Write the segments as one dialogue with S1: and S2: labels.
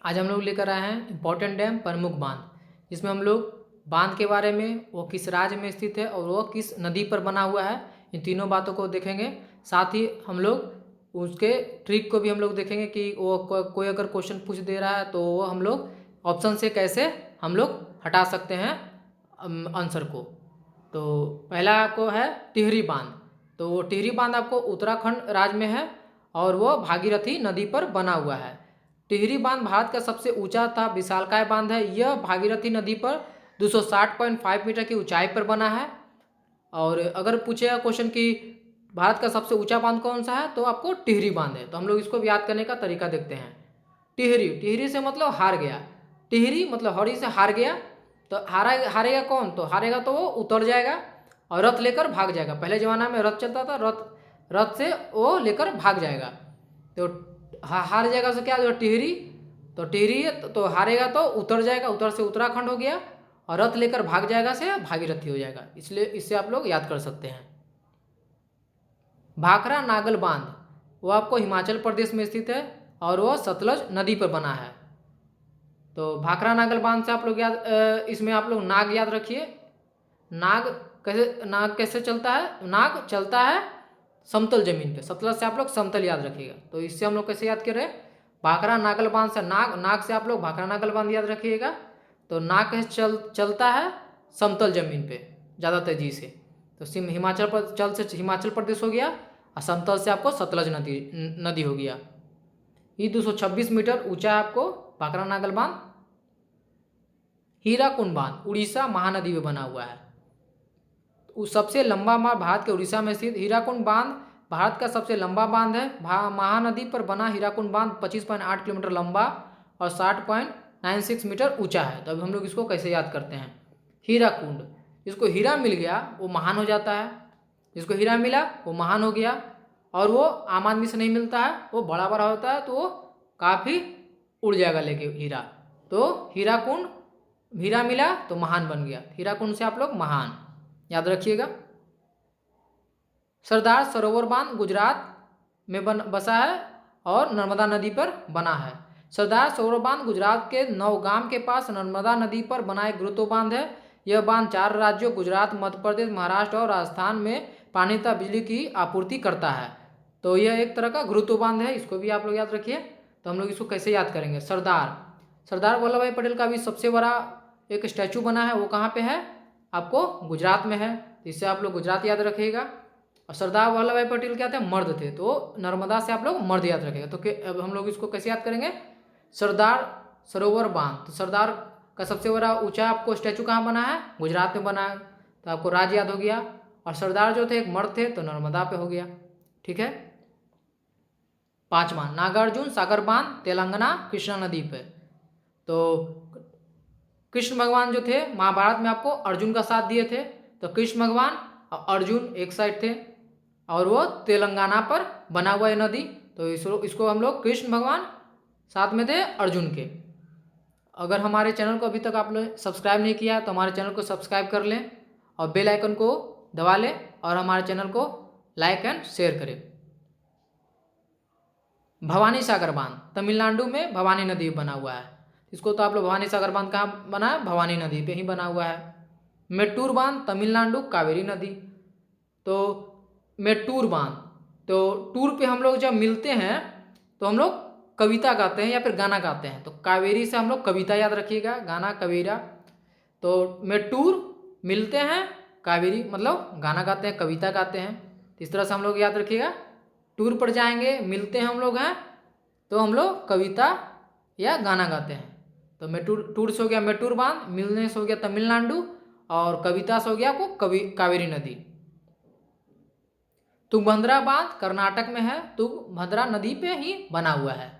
S1: आज हम लोग लेकर आए हैं इम्पोर्टेंट डैम प्रमुख बांध, जिसमें हम लोग बांध के बारे में, वो किस राज्य में स्थित है और वो किस नदी पर बना हुआ है, इन तीनों बातों को देखेंगे। साथ ही हम लोग उसके ट्रिक को भी हम लोग देखेंगे कि वो कोई अगर क्वेश्चन पूछ दे रहा है तो वो हम लोग ऑप्शन से कैसे हम लोग हटा सकते हैं आंसर को। तो पहला आपको है टिहरी बांध। तो वो टिहरी बांध आपको उत्तराखंड राज्य में है और वो भागीरथी नदी पर बना हुआ है। टिहरी बांध भारत का सबसे ऊंचा तथा विशालकाय बांध है। यह भागीरथी नदी पर 260.5 मीटर की ऊंचाई पर बना है। और अगर पूछेगा क्वेश्चन कि भारत का सबसे ऊंचा बांध कौन सा है, तो आपको टिहरी बांध है। तो हम लोग इसको भी याद करने का तरीका देखते हैं। टिहरी, टिहरी से मतलब हार गया। टिहरी मतलब हरी से हार गया। तो हारेगा कौन? तो हारेगा तो वो उतर जाएगा और रथ लेकर भाग जाएगा। पहले जमाना में रथ चलता था, रथ से वो लेकर भाग जाएगा। तो हार जाएगा तो क्या, जो टिहरी, तो टिहरी तो हारेगा तो उतर जाएगा, उतर से उत्तराखंड हो गया, और रथ लेकर भाग जाएगा से भागीरथी हो जाएगा। इसलिए इससे आप लोग याद कर सकते हैं। भाखड़ा नागल बांध, वो आपको हिमाचल प्रदेश में स्थित है और वो सतलज नदी पर बना है। तो भाखड़ा नागल बांध से आप लोग इसमें आप लोग नाग याद रखिए। नाग कैसे चलता है? नाग चलता है समतल जमीन पे। सतलज से आप लोग समतल याद रखिएगा। तो इससे हम लोग कैसे याद कर रहे हैं? भाखड़ा नागल बांध से नाग से आप लोग भाखड़ा नागल बांध याद रखिएगा। तो नाग कैसे चलता है? समतल जमीन पे ज़्यादा तेजी से। तो हिमाचल प्रदेश हो गया, और समतल से आपको सतलज नदी हो गया। ये 226 मीटर ऊंचा है आपको भाखड़ा नागल बांध। हीराकुंड बांध उड़ीसा महानदी में बना हुआ है। सबसे लंबा बांध भारत के उड़ीसा में स्थित हीराकुंड बांध भारत का सबसे लंबा बांध है। महानदी पर बना हीराकुंड बांध 25.8 किलोमीटर लंबा और 60.96 मीटर ऊंचा है। तो अभी हम लोग इसको कैसे याद करते हैं? हीराकुंड, जिसको हीरा मिल गया वो महान हो जाता है। जिसको हीरा मिला वो महान हो गया। और वो आम आदमी से नहीं मिलता है, वो बड़ा बड़ा होता है, तो वो काफ़ी उड़ जाएगा लेके हीरा। तो हीराकुंड, हीरा मिला तो महान बन गया। हीराकुंड से आप लोग महान याद रखिएगा। सरदार सरोवर बांध गुजरात में बसा है और नर्मदा नदी पर बना है। सरदार सरोवर बांध गुजरात के नौगाम के पास नर्मदा नदी पर बना एक गुरुत्व बांध है। यह बांध 4 राज्यों गुजरात, मध्य प्रदेश, महाराष्ट्र और राजस्थान में पानी तथा बिजली की आपूर्ति करता है। तो यह एक तरह का गुरुत्व बांध है, इसको भी आप लोग याद रखिए। तो हम लोग इसको कैसे याद करेंगे? सरदार वल्लभ भाई पटेल का भी सबसे बड़ा एक स्टैचू बना है, वो कहाँ पे है? आपको गुजरात में है। तो इससे आप लोग गुजरात याद रखिएगा। और सरदार वल्लभ भाई पटेल क्या थे? मर्द थे। तो नर्मदा से आप लोग मर्द याद रखेगा। तो अब हम लोग इसको कैसे याद करेंगे? सरदार सरोवर बांध, तो सरदार का सबसे बड़ा ऊंचा आपको स्टैचू कहाँ बना है? गुजरात में बना है। तो आपको राज्य याद हो गया। और सरदार जो थे एक मर्द थे, तो नर्मदा पे हो गया। ठीक है। 5वां नागार्जुन सागर बांध तेलंगाना कृष्णा नदी पे। तो कृष्ण भगवान जो थे महाभारत में आपको अर्जुन का साथ दिए थे। तो कृष्ण भगवान और अर्जुन एक साइड थे और वो तेलंगाना पर बना हुआ है नदी। तो इसको हम लोग कृष्ण भगवान साथ में थे अर्जुन के। अगर हमारे चैनल को अभी तक आप लोग सब्सक्राइब नहीं किया तो हमारे चैनल को सब्सक्राइब कर लें और बेल आइकन को दबा लें और हमारे चैनल को लाइक एंड शेयर करें। भवानी सागर बांध तमिलनाडु में भवानी नदी बना हुआ है। इसको तो आप लोग भवानी सागर बांध कहाँ बना है? भवानी नदी पे ही बना हुआ है। मेट्टूर बांध तमिलनाडु कावेरी नदी। तो मेट्टूर बांध, तो टूर पे हम लोग जब मिलते हैं तो हम लोग कविता गाते हैं या फिर गाना गाते हैं। तो कावेरी से हम लोग कविता याद रखिएगा, गाना कबीरा। तो मेट्टूर मिलते हैं, कावेरी मतलब गाना गाते हैं, कविता गाते हैं। तो इस तरह से हम लोग याद रखिएगा। टूर पर जाएंगे, मिलते हैं हम लोग हैं, तो हम लोग कविता या गाना गाते हैं। तो मेट्टूर, टूर से हो गया मेट्टूर बांध, मिलने से हो गया तमिलनाडु, और कविता से हो गया आपको कावेरी नदी। तुंगभद्रा बांध कर्नाटक में है, तुंगभद्रा नदी पे ही बना हुआ है।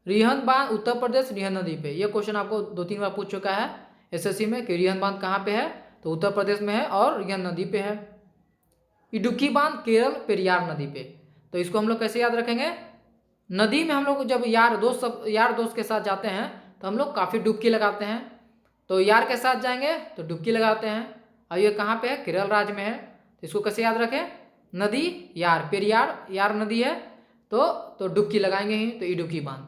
S1: रिहंद बांध उत्तर प्रदेश रिहंद नदी पे। यह क्वेश्चन आपको 2-3 बार पूछ चुका है एसएससी में कि रिहंद बांध कहाँ पे है? तो उत्तर प्रदेश में है और रिहंद नदी पे है। इडुक्की बांध केरल पेरियार नदी पे। तो इसको हम लोग कैसे याद रखेंगे? नदी में हम लोग जब यार दोस्त के साथ जाते हैं तो हम लोग काफ़ी डुबकी लगाते हैं। तो यार के साथ जाएंगे तो डुबकी लगाते हैं। और ये कहाँ पे है? केरल राज्य में है। तो इसको कैसे याद रखें? नदी यार, पेरियार यार नदी है, तो डुबकी लगाएंगे ही। तो इडुक्की बांध।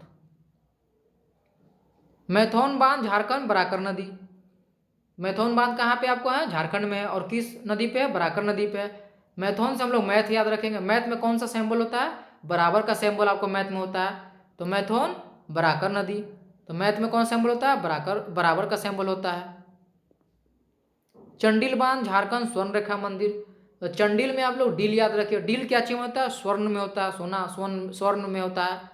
S1: मैथौन बांध झारखंड बराकर नदी। मैथौन बांध कहाँ पे आपको है? झारखंड में है। और किस नदी पे है? बराकर नदी पे है। मैथौन से हम लोग मैथ याद रखेंगे। मैथ में कौन सा सिंबल होता है? बराबर का सिंबल आपको मैथ में होता है। तो मैथौन बराकर नदी। तो मैथ में कौन सा सिंबल होता है? बराबर का सिंबल होता है। चंडील बांध झारखंड स्वर्ण रेखा मंदिर। तो चंडील में आप लोग डील याद रखिए। डील क्या चीज में होता है? स्वर्ण में होता है, सोना स्वर्ण में होता है।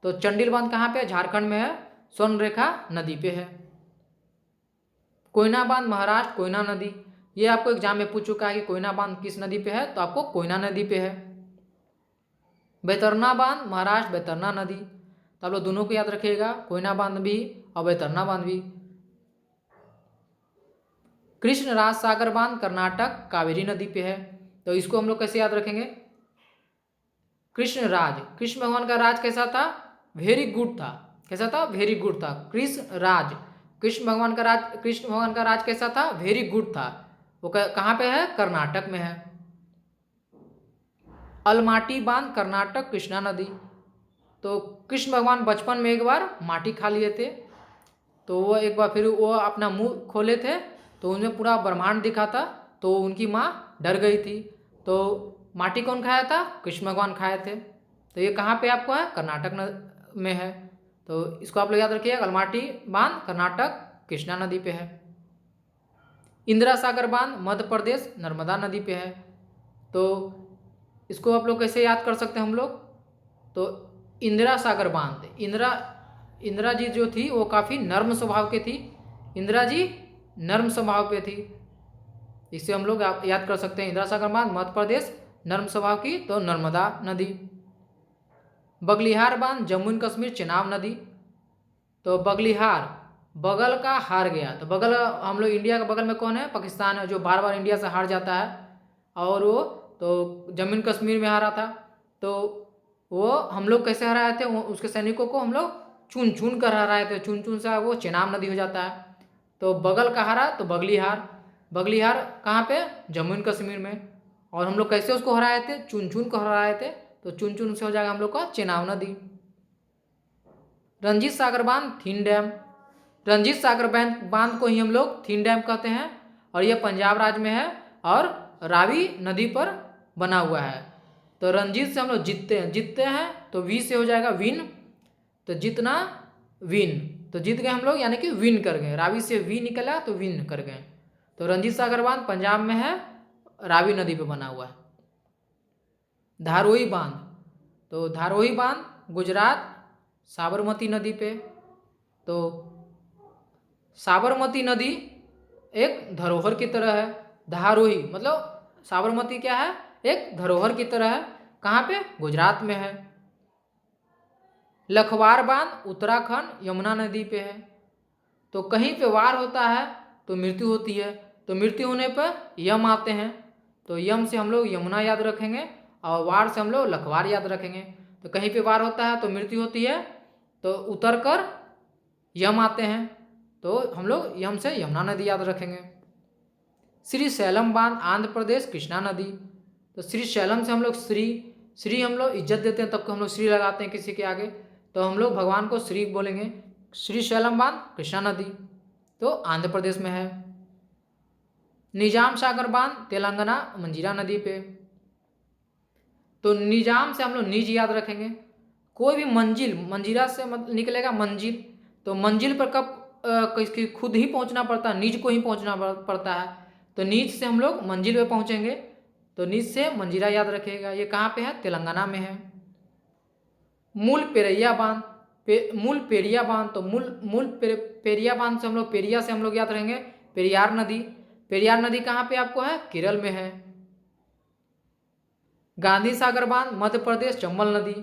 S1: तो चंडील बांध कहाँ पे है? झारखंड में है, स्वर्ण रेखा नदी पे है। कोयना बांध महाराष्ट्र, कोयना नदी। ये आपको एग्जाम में पूछ चुका है कि कोयना बांध किस नदी पे है, तो आपको कोयना नदी पे है। बैतरना बांध महाराष्ट्र, बैतरना नदी। तो आप लोग दोनों को याद रखिएगा, कोयना बांध भी और बैतरना बांध भी। कृष्णराज सागर बांध कर्नाटक, कावेरी नदी पे है। तो इसको हम लोग कैसे याद रखेंगे? कृष्णराज, कृष्ण भगवान का राज कैसा था? वेरी गुड था। कैसा था? वेरी गुड था। कृष्ण राज, कृष्ण भगवान का राज कैसा था? वेरी गुड था। वो कहाँ पे है? कर्नाटक में है। अलमाटी बांध कर्नाटक, कृष्णा नदी। तो कृष्ण भगवान बचपन में एक बार माटी खा लिए थे, तो वो एक बार फिर वो अपना मुंह खोले थे, तो उनमें पूरा ब्रह्मांड दिखा था। तो उनकी माँ डर गई थी। तो माटी कौन खाया था? कृष्ण भगवान खाए थे। तो ये कहाँ पे आपको है? कर्नाटक में है। तो इसको आप लोग याद रखिए, अलमाटी बांध कर्नाटक, कृष्णा नदी पे है। इंदिरा सागर बांध मध्य प्रदेश, नर्मदा नदी पे है। तो इसको आप लोग कैसे याद कर सकते हैं हम लोग? तो इंदिरा सागर बांध, इंदिरा जी जो थी वो काफ़ी नर्म स्वभाव की थी। इंदिरा जी नर्म स्वभाव पे थी, इससे हम लोग याद कर सकते हैं। इंदिरा सागर बांध मध्य प्रदेश, नर्म स्वभाव की, तो नर्मदा नदी। बगलिहार बांध जम्मू एंड कश्मीर, चेनाब नदी। तो बगलिहार, बगल का हार गया। तो बगल, हम लोग इंडिया के बगल में कौन है? पाकिस्तान है, जो बार बार इंडिया से हार जाता है। और वो तो जम्मू एंड कश्मीर में हारा था। तो वो हम लोग कैसे हराए थे? उसके सैनिकों को हम लोग चुन चुन कर हराए थे। चुन चुन से वो चेनाब नदी हो जाता है। तो बगल का हारा तो बगलिहार। बगलिहार कहाँ पे? जम्मू एंड कश्मीर में। और हम लोग कैसे उसको हराए थे? चुन चुन को हराए थे। तो चुन चुन से हो जाएगा हम लोग का चेनाब नदी। रंजीत सागर बांध, थीन डैम। रंजीत सागर बांध को ही हम लोग थीन डैम कहते हैं, और यह पंजाब राज्य में है और रावी नदी पर बना हुआ है। तो रंजीत से हम लोग जीतते हैं तो वी से हो जाएगा विन। तो जीतना, विन, तो जीत गए हम लोग, यानी कि विन कर गए। रावी से वी निकला तो विन कर गए। तो रंजीत सागर बांध पंजाब में है, रावी नदी पे बना हुआ है। धारोई बांध, तो धारोई बांध गुजरात, साबरमती नदी पे। तो साबरमती नदी एक धरोहर की तरह है। धारोही मतलब साबरमती क्या है? एक धरोहर की तरह है। कहाँ पे? गुजरात में है। लखवार बांध उत्तराखंड, यमुना नदी पे है। तो कहीं पे वार होता है तो मृत्यु होती है, तो मृत्यु होने पर यम आते हैं। तो यम से हम लोग यमुना याद रखेंगे, और वार से हम लोग लखवार याद रखेंगे। तो कहीं पे वार होता है तो मृत्यु होती है, तो उतर कर यम आते हैं, तो हम लोग यम से यमुना नदी याद रखेंगे। श्री शैलम बांध आंध्र प्रदेश, कृष्णा नदी। तो श्री शैलम से हम लोग श्री हम लोग इज्जत देते हैं, तब को हम लोग श्री लगाते हैं किसी के आगे, तो हम लोग भगवान को श्री बोलेंगे। श्री शैलम बांध कृष्णा नदी, तो आंध्र प्रदेश में है। निजाम सागर बांध तेलंगाना, मंजीरा नदी पे। तो निजाम से हम लोग निज याद रखेंगे। कोई भी मंजिल, मंजीरा से निकलेगा मंजिल, तो मंजिल पर कब किसकी खुद ही पहुंचना पड़ता है? निज को ही पहुंचना पड़ता है। तो नीच से हम लोग मंजिल पे पहुंचेंगे, तो नीच से मंजीरा याद रखिएगा। ये कहाँ पे है? तेलंगाना में है। मूल पेरिया बांध, मूल पेरिया बांध, तो पेरिया बांध से हम लोग, पेरिया से हम लोग याद रहेंगे पेरियार नदी। पेरियार नदी कहाँ पे आपको है? केरल में है। गांधी सागर बांध मध्य प्रदेश, चंबल नदी।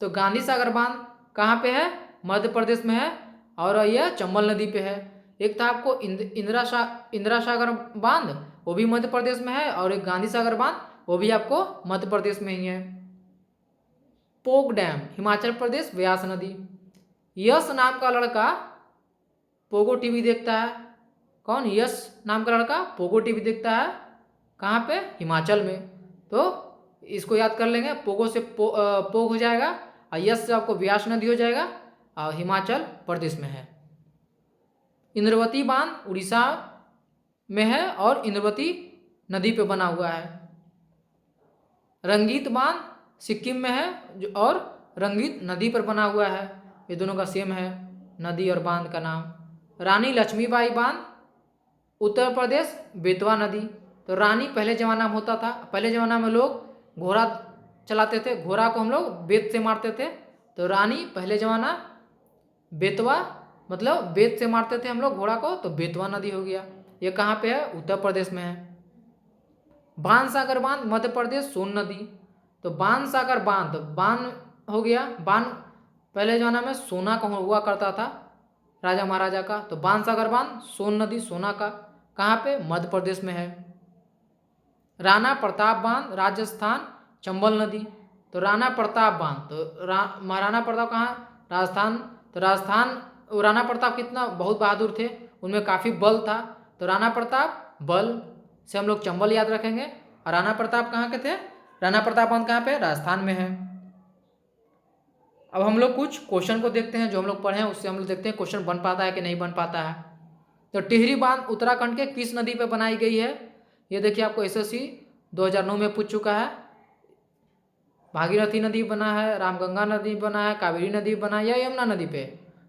S1: तो गांधी सागर बांध कहाँ पे है? मध्य प्रदेश में है, और यह चंबल नदी पे है। एक था आपको इंदिरा सागर बांध, वो भी मध्य प्रदेश में है, और एक गांधी सागर बांध, वो भी आपको मध्य प्रदेश में ही है। पोक डैम हिमाचल प्रदेश, व्यास नदी। यश नाम का लड़का पोगो टीवी देखता है। कौन? यश नाम का लड़का पोगो टीवी देखता है। कहाँ पे? हिमाचल में। तो इसको याद कर लेंगे, पोगो से पोग हो जाएगा, और यश से आपको व्यास नदी हो जाएगा, और हिमाचल प्रदेश में है। इंद्रवती बांध उड़ीसा में है और इंद्रवती नदी पे बना हुआ है। रंगीत बांध सिक्किम में है और रंगीत नदी पर बना हुआ है। ये दोनों का सेम है नदी और बांध का नाम। रानी लक्ष्मीबाई बांध उत्तर प्रदेश बेतवा नदी। तो रानी पहले ज़माना में होता था, पहले ज़माना में लोग घोड़ा चलाते थे, घोड़ा को हम लोग बेत से मारते थे। तो रानी पहले ज़माना बेतवा मतलब बेत से मारते थे हम लोग घोड़ा को, तो बेतवा नदी हो गया। ये कहाँ पे है? उत्तर प्रदेश में है। बाणसागर बांध मध्य प्रदेश सोन नदी। तो बाणसागर बांध बांध हो गया, बांध पहले ज़माना में सोना का हुआ करता था राजा महाराजा का। तो बाणसागर बांध सोन नदी सोना का कहाँ पे? मध्य प्रदेश में है। राणा प्रताप बांध राजस्थान चंबल नदी। तो राणा प्रताप बांध तो महाराणा प्रताप कहाँ? राजस्थान। तो राजस्थान राणा प्रताप कितना बहुत बहादुर थे, उनमें काफ़ी बल था। तो राणा प्रताप बल से हम लोग चंबल याद रखेंगे। और राणा प्रताप कहाँ के थे? राणा प्रताप बांध कहाँ पे? राजस्थान में है। अब हम लोग कुछ क्वेश्चन को देखते हैं जो हम लोग पढ़े हैं, उससे हम लोग देखते हैं क्वेश्चन बन पाता है कि नहीं बन पाता है। तो टिहरी बांध उत्तराखंड के किस नदी पर बनाई गई है? ये देखिए आपको एसएससी 2009 में पूछ चुका है। भागीरथी नदी बना है, रामगंगा नदी बना है, कावेरी नदी बना है या यमुना नदी पे?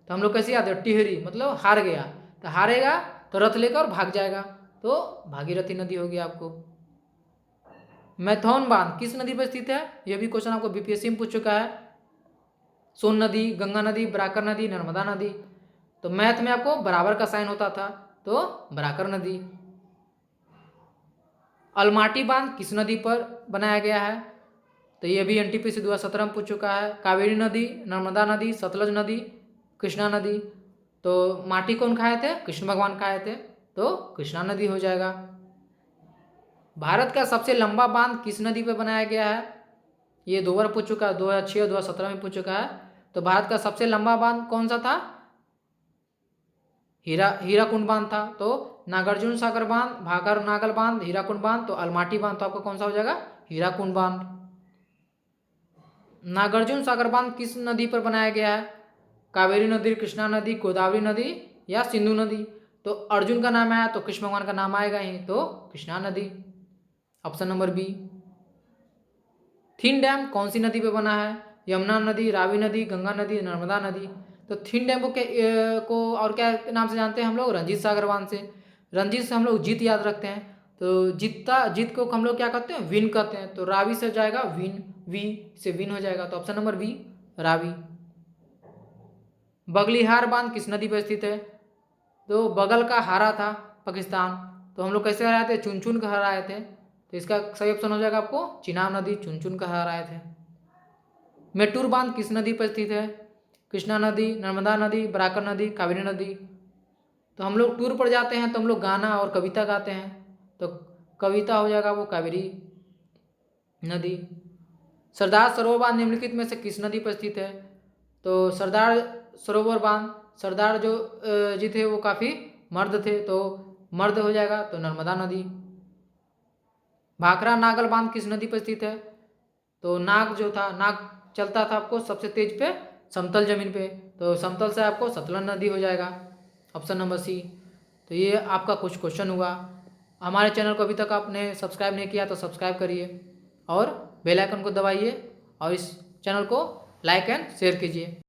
S1: तो हम लोग कैसे याद है? टिहरी मतलब हार गया, तो हारेगा तो रथ लेकर भाग जाएगा, तो भागीरथी नदी होगी आपको। मैथौन बांध किस नदी पर स्थित है? यह भी क्वेश्चन आपको बीपीएससी में पूछ चुका है। सोन नदी, गंगा नदी, बराकर नदी, नर्मदा नदी। तो मैथ में आपको बराबर का साइन होता था, तो बराकर नदी। अलमाटी बांध किस नदी पर बनाया गया है? तो ये भी एनटीपीसी 2017 में पूछ चुका है। कावेरी नदी, नर्मदा नदी, सतलज नदी, कृष्णा नदी। तो माटी कौन खाए थे? कृष्ण भगवान खाए थे, तो कृष्णा नदी हो जाएगा। भारत का सबसे लंबा बांध किस नदी पर बनाया गया है? ये 2 बार पूछ चुका है, 2006 और 2017 में पूछ चुका है। तो भारत का सबसे लंबा बांध कौन सा था? हीराकुंड बांध था। तो नागार्जुन सागर बांध, भाकर नागल बांध, हीराकुंड बांध, तो अलमाटी बांध तो आपका कौन सा हो जाएगा? हीराकुंड बांध। नागार्जुन सागर बांध किस नदी पर बनाया गया है? कावेरी नदी, कृष्णा नदी, गोदावरी नदी या सिंधु नदी? तो अर्जुन का नाम आया तो कृष्ण भगवान का नाम आएगा ही, तो कृष्णा नदी, option number B. Thein dam कौन सी नदी पे बना है? यमुना नदी, रावी नदी, गंगा नदी, नर्मदा नदी। तो थिन डैम को और क्या नाम से जानते हैं हम लोग? रंजीत सागर बांध से। रंजीत से हम लोग जीत याद रखते हैं, तो जीत को हम लोग क्या कहते हैं? विन कहते हैं। तो रावी से जाएगा विन, वी से विन हो जाएगा, तो option number B Ravi. Baglihar बांध किस नदी पर स्थित है? तो बगल का हारा था पाकिस्तान, तो हम लोग कैसे हराए थे? चुन चुन कर हराए थे, तो इसका सही ऑप्शन हो जाएगा आपको चिनाब नदी, चुन चुन कर हराए थे। मेट्टूर बांध किस नदी पर स्थित है? कृष्णा नदी, नर्मदा नदी, बराकर नदी, कावेरी नदी। तो हम लोग टूर पर जाते हैं तो हम लोग गाना और कविता गाते हैं, तो कविता हो जाएगा वो कावेरी नदी। सरदार सरोवर बांध निम्नलिखित में से किस नदी पर स्थित है? तो सरदार सरोवर बांध, सरदार जो जी थे वो काफ़ी मर्द थे, तो मर्द हो जाएगा, तो नर्मदा नदी। भाखड़ा नागल बांध किस नदी पर स्थित है? तो नाग जो था, नाग चलता था आपको सबसे तेज पे समतल जमीन पे, तो समतल से आपको सतलज नदी हो जाएगा, ऑप्शन नंबर सी। तो ये आपका कुछ क्वेश्चन हुआ। हमारे चैनल को अभी तक आपने सब्सक्राइब नहीं किया तो सब्सक्राइब करिए और बेल आइकन को दबाइए और इस चैनल को लाइक एंड शेयर कीजिए।